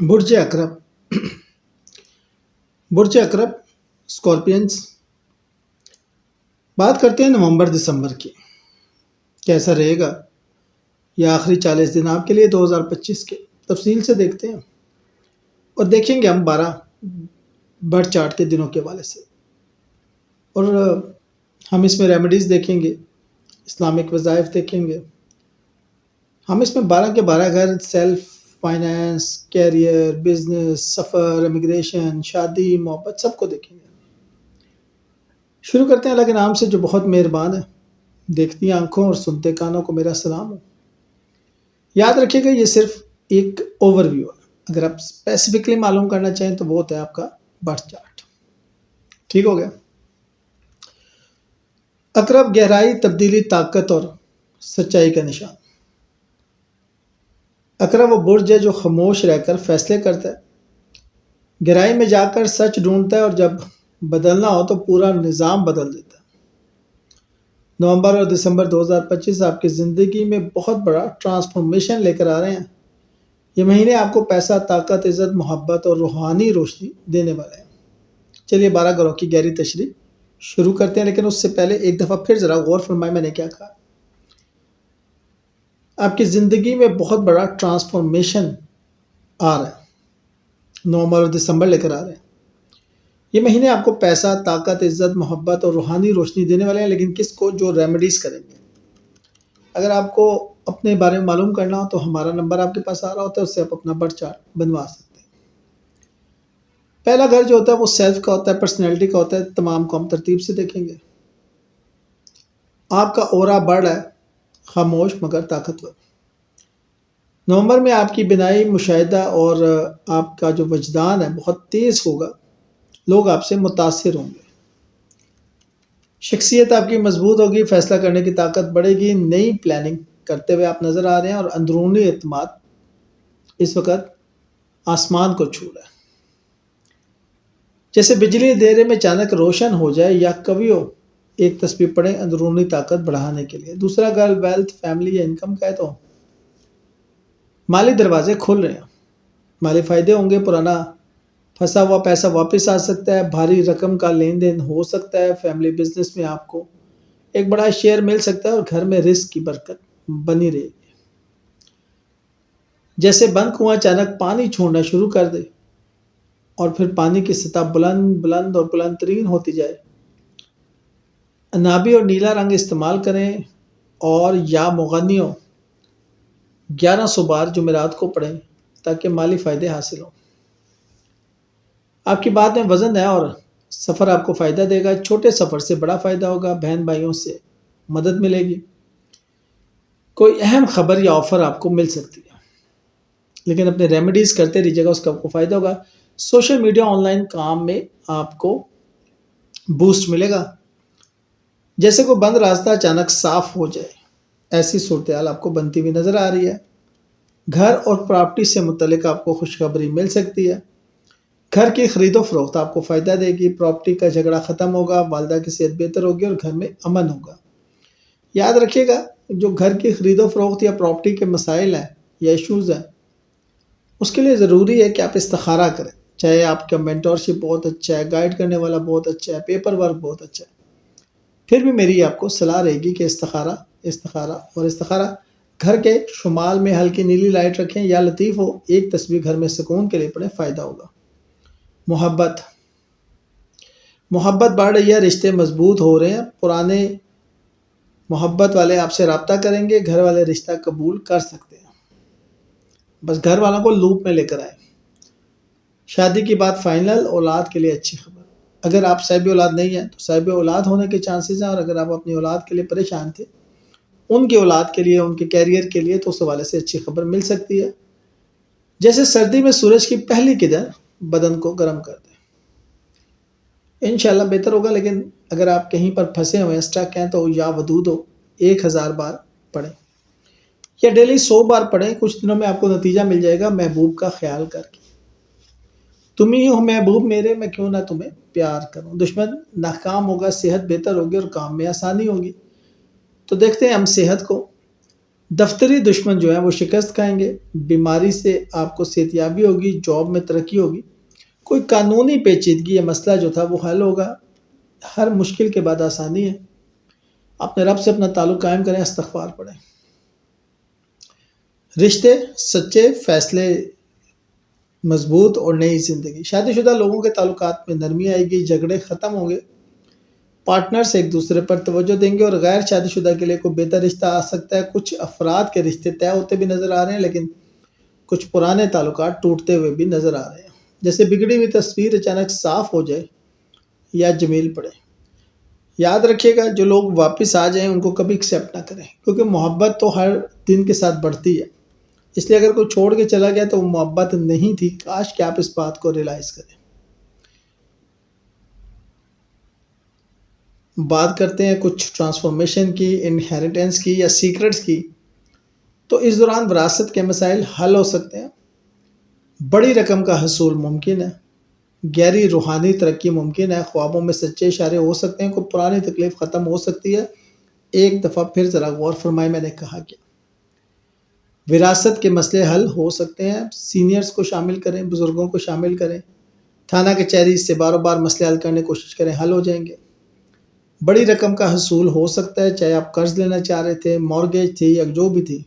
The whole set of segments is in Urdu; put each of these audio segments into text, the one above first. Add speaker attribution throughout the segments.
Speaker 1: برج اکرب برج اکرب اسکارپینس، بات کرتے ہیں نومبر دسمبر کی۔ کیسا رہے گا یہ آخری 40 دن آپ کے لیے 2025 کے؟ تفصیل سے دیکھتے ہیں اور دیکھیں گے ہم 12 برڈ چارٹ کے دنوں کے حوالے سے، اور ہم اس میں ریمیڈیز دیکھیں گے، اسلامک وظائف دیکھیں گے۔ ہم اس میں 12 کے 12 گھر، سیلف فائنینس، کیریئر، بزنس، سفر، امیگریشن، شادی، محبت، سب کو دیکھیں گے۔ شروع کرتے ہیں اللہ کے نام سے جو بہت مہربان ہے۔ دیکھتی آنکھوں اور سنتے کانوں کو میرا سلام ہو۔ یاد رکھیے گا یہ صرف ایک اوور ویو ہے، اگر آپ اسپیسیفکلی معلوم کرنا چاہیں تو وہ ہوتا ہے آپ کا برتھ چارٹ۔ ٹھیک ہو گیا؟ اقرب گہرائی، تبدیلی، طاقت اور سچائی کا نشان۔ اقرب وہ برج ہے جو خاموش رہ کر فیصلے کرتا ہے، گہرائی میں جا کر سچ ڈھونڈتا ہے، اور جب بدلنا ہو تو پورا نظام بدل دیتا ہے۔ نومبر اور دسمبر 2025 آپ کی زندگی میں بہت بڑا ٹرانسفارمیشن لے کر آ رہے ہیں۔ یہ مہینے آپ کو پیسہ، طاقت، عزت، محبت اور روحانی روشنی دینے والے ہیں۔ چلیے 12 گھروں کی گہری تشریح شروع کرتے ہیں، لیکن اس سے پہلے ایک دفعہ پھر ذرا غور فرمائیں میں نے کیا کہا۔ آپ کی زندگی میں بہت بڑا ٹرانسفارمیشن آ رہا ہے، نومبر اور دسمبر لے کر آ رہے ہیں۔ یہ مہینے آپ کو پیسہ، طاقت، عزت، محبت اور روحانی روشنی دینے والے ہیں، لیکن کس کو؟ جو ریمیڈیز کریں گے۔ اگر آپ کو اپنے بارے میں معلوم کرنا ہو تو ہمارا نمبر آپ کے پاس آ رہا ہوتا ہے، اس سے آپ اپنا برتھ چارٹ بنوا سکتے ہیں۔ پہلا گھر جو ہوتا ہے وہ سیلف کا ہوتا ہے، پرسنالٹی کا ہوتا ہے۔ تمام کو ہم ترتیب سے دیکھیں گے۔ آپ کا اورا بڑھ ہے، خاموش مگر طاقتور۔ نومبر میں آپ کی بینائی، مشاہدہ اور آپ کا جو وجدان ہے بہت تیز ہوگا۔ لوگ آپ سے متاثر ہوں گے۔ شخصیت آپ کی مضبوط ہوگی، فیصلہ کرنے کی طاقت بڑھے گی، نئی پلاننگ کرتے ہوئے آپ نظر آ رہے ہیں، اور اندرونی اعتماد اس وقت آسمان کو چھو رہا ہے۔ جیسے بجلی اندھیرے میں اچانک روشن ہو جائے، یا کبھیوں ایک تسبیح پڑھیں اندرونی طاقت بڑھانے کے لیے۔ دوسرا گھر ویلتھ، فیملی یا انکم کا ہے، تو مالی دروازے کھل رہے ہیں، مالی فائدے ہوں گے، پرانا پھنسا ہوا پیسہ واپس آ سکتا ہے، بھاری رقم کا لین دین ہو سکتا ہے، فیملی بزنس میں آپ کو ایک بڑا شیئر مل سکتا ہے، اور گھر میں رزق کی برکت بنی رہے گی۔ جیسے بند کنواں اچانک پانی چھوڑنا شروع کر دے، اور پھر پانی کی سطح بلند بلند اور بلند ترین ہوتی جائے۔ انابی اور نیلا رنگ استعمال کریں، اور یا مغنیوں 1100 بار جمعرات کو پڑھیں تاکہ مالی فائدے حاصل ہوں۔ آپ کی بات میں وزن ہے، اور سفر آپ کو فائدہ دے گا۔ چھوٹے سفر سے بڑا فائدہ ہوگا، بہن بھائیوں سے مدد ملے گی، کوئی اہم خبر یا آفر آپ کو مل سکتی ہے، لیکن اپنے ریمیڈیز کرتے رہیے گا، اس کا آپ کو فائدہ ہوگا۔ سوشل میڈیا، آن لائن کام میں آپ کو بوسٹ ملے گا، جیسے کوئی بند راستہ اچانک صاف ہو جائے، ایسی صورتحال آپ کو بنتی ہوئی نظر آ رہی ہے۔ گھر اور پراپرٹی سے متعلق آپ کو خوشخبری مل سکتی ہے۔ گھر کی خرید و فروخت آپ کو فائدہ دے گی، پراپرٹی کا جھگڑا ختم ہوگا، والدہ کی صحت بہتر ہوگی، اور گھر میں امن ہوگا۔ یاد رکھیے گا، جو گھر کی خرید و فروخت یا پراپرٹی کے مسائل ہیں یا ایشوز ہیں، اس کے لیے ضروری ہے کہ آپ استخارہ کریں، چاہے آپ کا مینٹورشپ بہت اچھا ہے، گائیڈ کرنے والا بہت اچھا ہے، پیپر ورک بہت اچھا ہے، پھر بھی میری آپ کو صلاح رہے گی کہ استخارہ گھر کے شمال میں ہلکی نیلی لائٹ رکھیں، یا لطیف ہو ایک تسبیح گھر میں سکون کے لیے پڑھیں، فائدہ ہوگا۔ محبت بڑھ رہی ہے، رشتے مضبوط ہو رہے ہیں، پرانے محبت والے آپ سے رابطہ کریں گے، گھر والے رشتہ قبول کر سکتے ہیں، بس گھر والوں کو لوپ میں لے کر آئے۔ شادی کی بات فائنل، اولاد کے لیے اچھی خبر۔ اگر آپ صاحب اولاد نہیں ہیں تو صاحب اولاد ہونے کے چانسز ہیں، اور اگر آپ اپنی اولاد کے لیے پریشان تھے، ان کی اولاد کے لیے، ان کے کیریئر کے لیے، تو اس حوالے سے اچھی خبر مل سکتی ہے۔ جیسے سردی میں سورج کی پہلی کرن بدن کو گرم کر دے، انشاءاللہ بہتر ہوگا۔ لیکن اگر آپ کہیں پر پھنسے ہوئے اسٹک ہیں تو یا ودود ہو 1000 بار پڑھیں، یا ڈیلی 100 بار پڑھیں، کچھ دنوں میں آپ کو نتیجہ مل جائے گا۔ محبوب کا خیال کر کے، تم ہی ہو محبوب میرے، میں کیوں نہ تمہیں پیار کروں۔ دشمن ناکام ہوگا، صحت بہتر ہوگی، اور کام میں آسانی ہوگی۔ تو دیکھتے ہیں ہم صحت کو۔ دفتری دشمن جو ہیں وہ شکست کھائیں گے، بیماری سے آپ کو صحتیابی ہوگی، جاب میں ترقی ہوگی، کوئی قانونی پیچیدگی یا مسئلہ جو تھا وہ حل ہوگا۔ ہر مشکل کے بعد آسانی ہے۔ اپنے رب سے اپنا تعلق قائم کریں، استغفار پڑھیں۔ رشتے سچے، فیصلے مضبوط اور نئی زندگی۔ شادی شدہ لوگوں کے تعلقات میں نرمی آئے گی، جھگڑے ختم ہوں گے، پارٹنرز ایک دوسرے پر توجہ دیں گے، اور غیر شادی شدہ کے لیے کوئی بہتر رشتہ آ سکتا ہے۔ کچھ افراد کے رشتے طے ہوتے بھی نظر آ رہے ہیں، لیکن کچھ پرانے تعلقات ٹوٹتے ہوئے بھی نظر آ رہے ہیں۔ جیسے بگڑی ہوئی تصویر اچانک صاف ہو جائے یا جمیل پڑے۔ یاد رکھیے گا، جو لوگ واپس آ جائیں ان کو کبھی ایکسیپٹ نہ کریں، کیونکہ محبت تو ہر دن کے ساتھ بڑھتی ہے۔ اس لیے اگر کوئی چھوڑ کے چلا گیا تو وہ محبت نہیں تھی۔ کاش کہ آپ اس بات کو ریلائز کریں۔ بات کرتے ہیں کچھ ٹرانسفارمیشن کی، انہیریٹنس کی یا سیکرٹس کی، تو اس دوران وراثت کے مسائل حل ہو سکتے ہیں، بڑی رقم کا حصول ممکن ہے، گہری روحانی ترقی ممکن ہے، خوابوں میں سچے اشارے ہو سکتے ہیں، کوئی پرانی تکلیف ختم ہو سکتی ہے۔ ایک دفعہ پھر ذرا غور فرمائے میں نے کہا کیا۔ وراثت کے مسئلے حل ہو سکتے ہیں، سینئرز کو شامل کریں، بزرگوں کو شامل کریں، تھانہ کچہری سے بار بار مسئلے حل کرنے کی کوشش کریں، حل ہو جائیں گے۔ بڑی رقم کا حصول ہو سکتا ہے، چاہے آپ قرض لینا چاہ رہے تھے، مورگیج تھی یا جو بھی تھی۔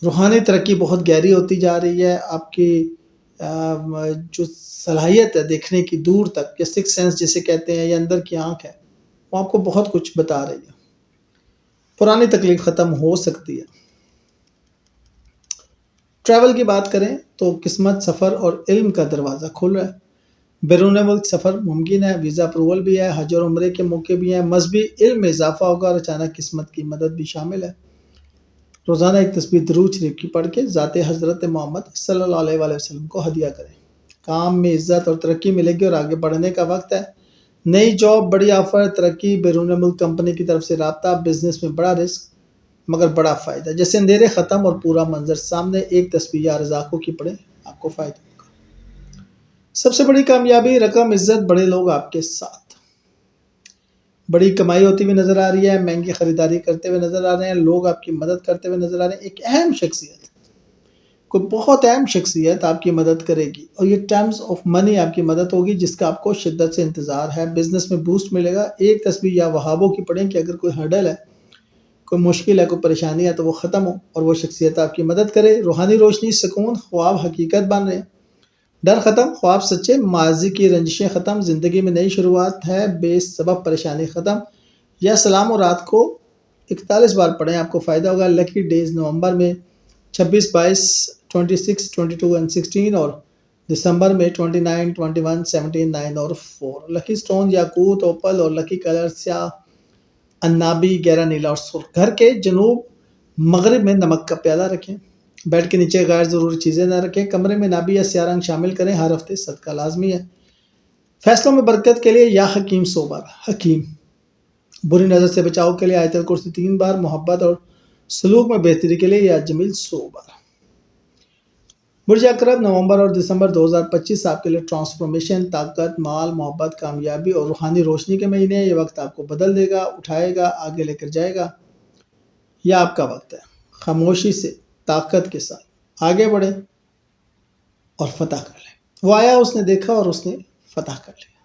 Speaker 1: روحانی ترقی بہت گہری ہوتی جا رہی ہے۔ آپ کی جو صلاحیت ہے دیکھنے کی دور تک، یا سکس سینس جسے کہتے ہیں، یا اندر کی آنکھ ہے، وہ آپ کو بہت کچھ بتا رہی ہے۔ پرانی تکلیف ختم ہو سکتی ہے۔ ٹریول کی بات کریں تو قسمت، سفر اور علم کا دروازہ کھل رہا ہے۔ بیرون ملک سفر ممکن ہے، ویزا اپروول بھی ہے، حج اور عمرے کے موقع بھی ہیں، مذہبی علم میں اضافہ ہوگا، اور اچانک قسمت کی مدد بھی شامل ہے۔ روزانہ ایک تسبیح درود شریف کی پڑھ کے ذات حضرت محمد صلی اللہ علیہ وآلہ وسلم کو ہدیہ کریں۔ کام میں عزت اور ترقی ملے گی اور آگے بڑھنے کا وقت ہے۔ نئی جاب، بڑی آفر، ترقی، بیرون ملک کمپنی کی طرف سے رابطہ، بزنس میں بڑا رسک مگر بڑا فائدہ۔ جیسے اندھیرے ختم اور پورا منظر سامنے، ایک تسبیح یا رزاقوں کی پڑھیں، آپ کو فائدہ ہوگا۔ سب سے بڑی کامیابی، رقم، عزت، بڑے لوگ آپ کے ساتھ، بڑی کمائی ہوتی ہوئی نظر آ رہی ہے، مہنگی خریداری کرتے ہوئے نظر آ رہے ہیں، لوگ آپ کی مدد کرتے ہوئے نظر آ رہے ہیں۔ ایک اہم شخصیت، کوئی بہت اہم شخصیت آپ کی مدد کرے گی، اور یہ ٹرمز آف منی آپ کی مدد ہوگی جس کا آپ کو شدت سے انتظار ہے۔ بزنس میں بوسٹ ملے گا۔ ایک تسبیح یا وہابوں کی پڑھیں کہ اگر کوئی ہرڈل ہے، کوئی مشکل ہے، کوئی پریشانی ہے تو وہ ختم ہو اور وہ شخصیت آپ کی مدد کرے۔ روحانی روشنی، سکون، خواب حقیقت بن رہے ہیں، ڈر ختم، خواب سچے، ماضی کی رنجشیں ختم، زندگی میں نئی شروعات ہے، بے سبب پریشانی ختم۔ یا سلام و رات کو 41 بار پڑھیں، آپ کو فائدہ ہوگا۔ لکی ڈیز نومبر میں 26، 22، 26، 22 اور 16، اور دسمبر میں 29، 21، 17، 9 اور 4۔ لکی سٹون یاقوت، اوپل، اور لکی کلر سیاہ، عنابی، گہرا نیلا اور سرخ۔ گھر کے جنوب مغرب میں نمک کا پیالہ رکھیں۔ بیڈ کے نیچے غیر ضروری چیزیں نہ رکھیں۔ کمرے میں نابی یا سیاہ رنگ شامل کریں، ہر ہفتے صدقہ لازمی ہے۔ فیصلوں میں برکت کے لیے یا حکیم 100 بار۔ حکیم، بری نظر سے بچاؤ کے لیے آیت الکرسی 3 بار۔ محبت اور سلوک میں بہتری کے لیے یا جمیل 100 بار۔ برج عقرب، نومبر اور دسمبر 2025 آپ کے لیے ٹرانسفارمیشن، طاقت، مال، محبت، کامیابی اور روحانی روشنی کے مہینے ہیں۔ یہ وقت آپ کو بدل دے گا، اٹھائے گا، آگے لے کر جائے گا۔ یہ آپ کا وقت ہے۔ خاموشی سے، طاقت کے ساتھ آگے بڑھیں اور فتح کر لیں۔ وہ آیا، اس نے دیکھا اور اس نے فتح کر لیا۔